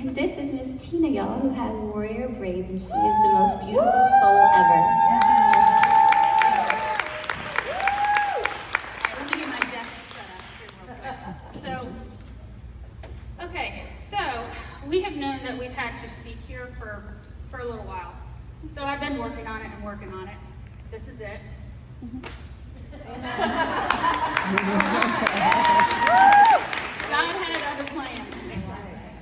And this is Miss Tina, y'all, who has warrior braids, and she is the most beautiful soul ever. Let me get my desk set up here real quick. So we have known that we've had to speak here for a little while. So I've been working on it and working on it. This is it. God had other plans.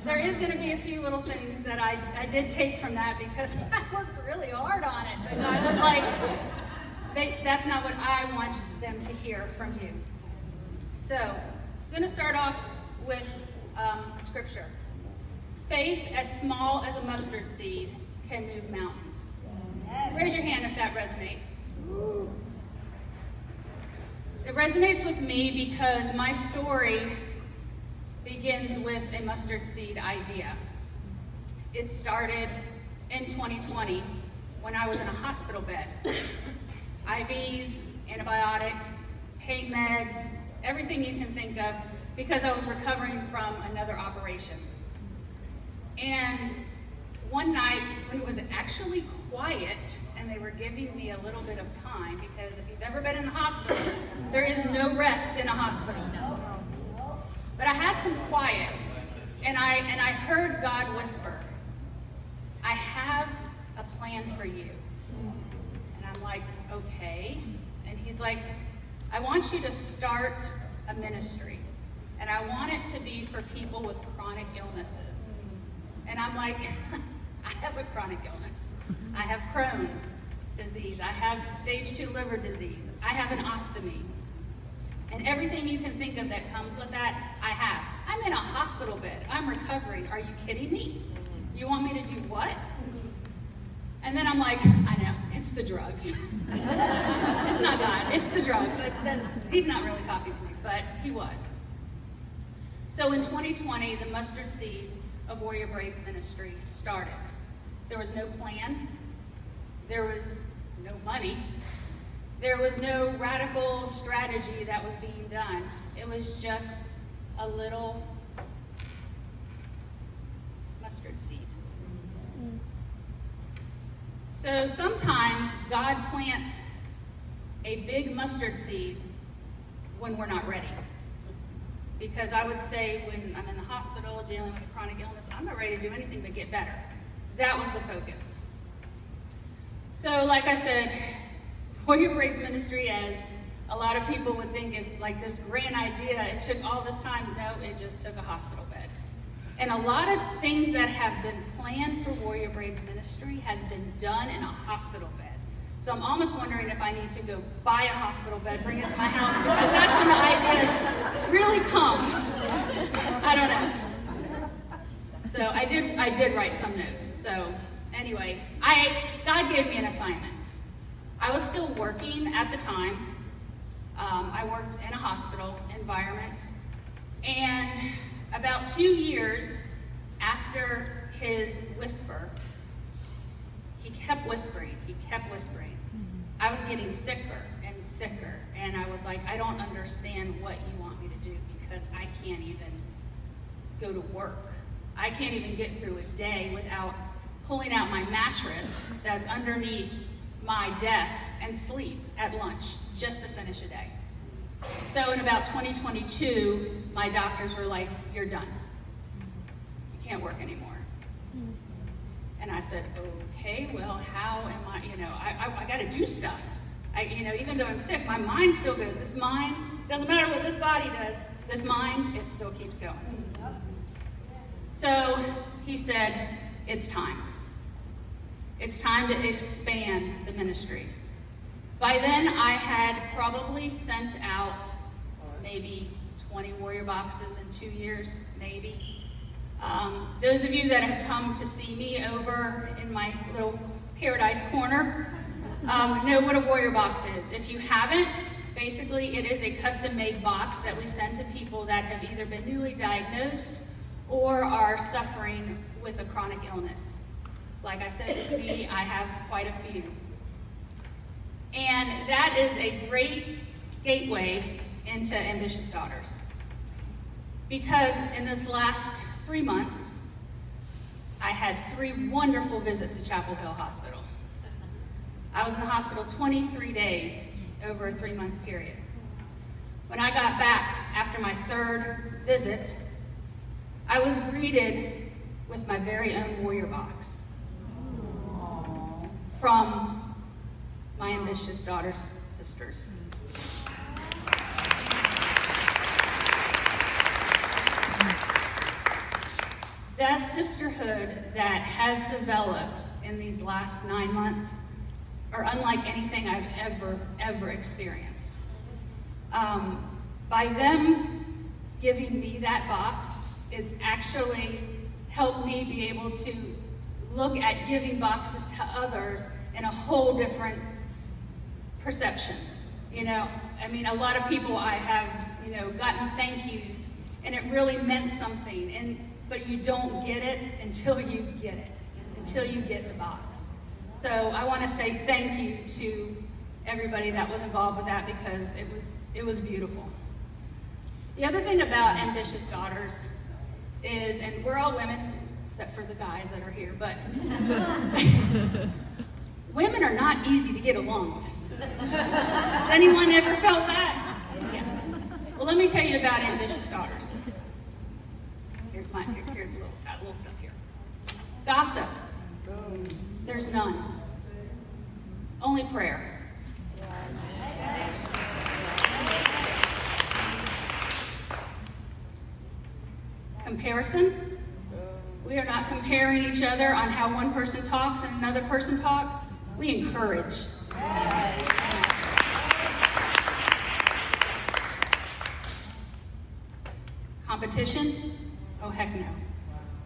There is going to be a few little things that I did take from that because I worked really hard on it. But I was like, that's not what I want them to hear from you. So I'm going to start off with scripture. Faith as small as a mustard seed can move mountains. Raise your hand if that resonates. It resonates with me because my story begins with a mustard seed idea. It started in 2020 when I was in a hospital bed. IVs, antibiotics, pain meds, everything you can think of, because I was recovering from another operation. And one night when it was actually quiet and they were giving me a little bit of time, because if you've ever been in a hospital, there is no rest in a hospital. But I had some quiet, and I heard God whisper, I have a plan for you. And I'm like, okay. And he's like, I want you to start a ministry, and I want it to be for people with chronic illnesses. And I'm like, I have a chronic illness. I have Crohn's disease. I have stage 2 liver disease. I have an ostomy. And everything you can think of that comes with that, I have. I'm in a hospital bed. I'm recovering. Are you kidding me? You want me to do what? And then I'm like, I know, it's the drugs. It's not God, it's the drugs. He's not really talking to me, but he was. So in 2020, the mustard seed of Warrior Braids Ministry started. There was no plan. There was no money. There was no radical strategy that was being done. It was just a little mustard seed. So sometimes God plants a big mustard seed when we're not ready. Because I would say when I'm in the hospital dealing with a chronic illness, I'm not ready to do anything but get better. That was the focus. So like I said, Warrior Braids Ministry, as a lot of people would think is like this grand idea, it took all this time. No, it just took a hospital bed. And a lot of things that have been planned for Warrior Braids Ministry has been done in a hospital bed. So I'm almost wondering if I need to go buy a hospital bed, bring it to my house, because that's when the ideas really come. I don't know. So I did write some notes. So anyway, God gave me an assignment. I was still working at the time. I worked in a hospital environment. And about 2 years after his whisper, he kept whispering. I was getting sicker and sicker. And I was like, I don't understand what you want me to do, because I can't even go to work. I can't even get through a day without pulling out my mattress that's underneath my desk and sleep at lunch just to finish a day. So in about 2022, my doctors were like, you're done. You can't work anymore. And I said, okay, well, how am I, I got to do stuff. Even though I'm sick, my mind still goes. This mind, doesn't matter what this body does, this mind, it still keeps going. So he said, it's time. It's time to expand the ministry. By then, I had probably sent out maybe 20 Warrior boxes in 2 years, maybe. Those of you that have come to see me over in my little paradise corner know what a Warrior box is. If you haven't, basically it is a custom-made box that we send to people that have either been newly diagnosed or are suffering with a chronic illness. Like I said, with me, I have quite a few. And that is a great gateway into Ambitious Daughters. Because in this last 3 months, had 3 wonderful visits to Chapel Hill Hospital. I was in the hospital 23 days over a 3-month period. When I got back after my 3rd visit, I was greeted with my very own warrior box from my ambitious daughter's sisters. That sisterhood that has developed in these last 9 months are unlike anything I've ever experienced. By them giving me that box, it's actually helped me be able to look at giving boxes to others in a whole different perception. You know, I mean, a lot of people I have, gotten thank yous, and it really meant something, but you don't get it until you get it, until you get the box. So I want to say thank you to everybody that was involved with that, because it was beautiful. The other thing about Ambitious Daughters is, and we're all women, except for the guys that are here, but women are not easy to get along with. Has anyone ever felt that? Yeah. Well, let me tell you about Ambitious Daughters. Here's got a little stuff here. Gossip. There's none. Only prayer. Comparison. We are not comparing each other on how one person talks and another person talks. We encourage. Competition? Oh, heck no.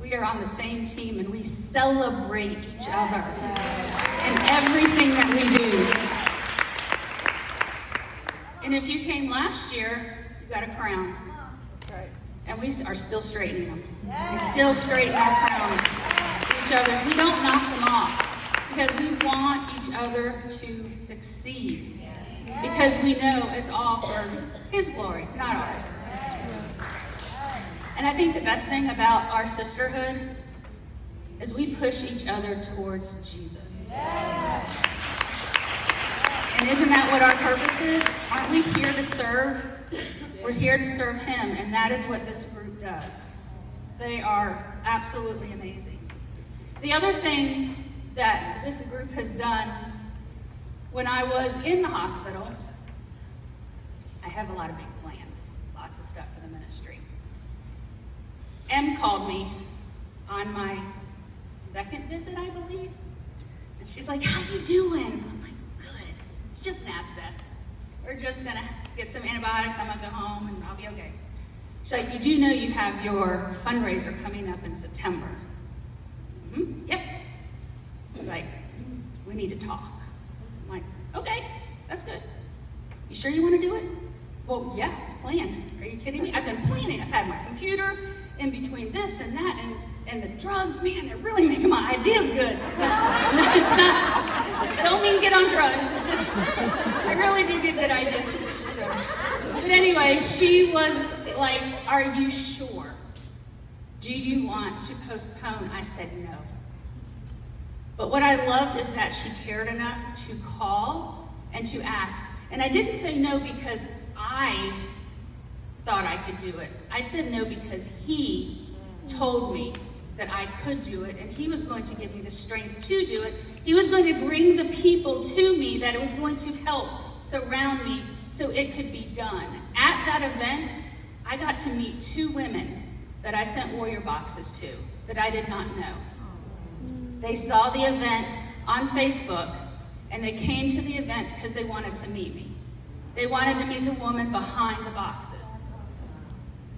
We are on the same team, and we celebrate each other in everything that we do. And if you came last year, you got a crown. And we are still straightening them. We still straighten our crowns each other's. We don't knock them off, because we want each other to succeed. Because we know it's all for His glory, not ours. And I think the best thing about our sisterhood is we push each other towards Jesus. And isn't that what our purpose is? Aren't we here to serve? We're here to serve Him, and that is what this group does. They are absolutely amazing. The other thing that this group has done, when I was in the hospital, I have a lot of big plans, lots of stuff for the ministry. Em called me on my 2nd visit, I believe, and she's like, "How you doing?" I'm like, "Good. It's just an abscess. We're just gonna get some antibiotics, I'm gonna go home and I'll be okay." She's like, "You do know you have your fundraiser coming up in September?" Yep. She's like, "We need to talk." I'm like, "Okay, that's good. You sure you wanna do it?" "Well, yeah, it's planned. Are you kidding me? I've been planning. I've had my computer in between this and that, and the drugs, man, they're really making my ideas good." No, it's not. Don't mean get on drugs. It's just, I really do get good ideas. So. But anyway, she was like, "Are you sure? Do you want to postpone?" I said no. But what I loved is that she cared enough to call and to ask. And I didn't say no because I thought I could do it. I said no because He told me that I could do it, and He was going to give me the strength to do it. He was going to bring the people to me that it was going to help surround me so it could be done. At that event, I got to meet 2 women that I sent warrior boxes to that I did not know. They saw the event on Facebook, and they came to the event because they wanted to meet me. They wanted to meet the woman behind the boxes.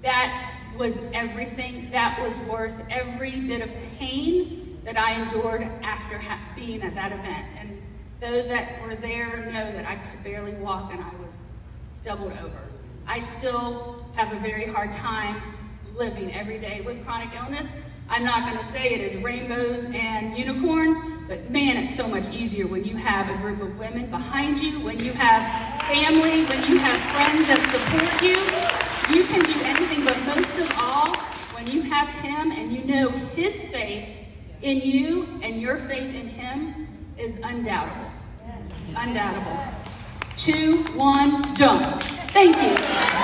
That was everything. That was worth every bit of pain that I endured after being at that event. And those that were there know that I could barely walk and I was doubled over. I still have a very hard time living every day with chronic illness. I'm not going to say it is rainbows and unicorns, but man, it's so much easier when you have a group of women behind you, when you have family, when you have friends that support you. You can do anything, but most of all, when you have Him and you know His faith in you and your faith in him is undoubtable. Undoubtable. 2, 1, jump. Thank you.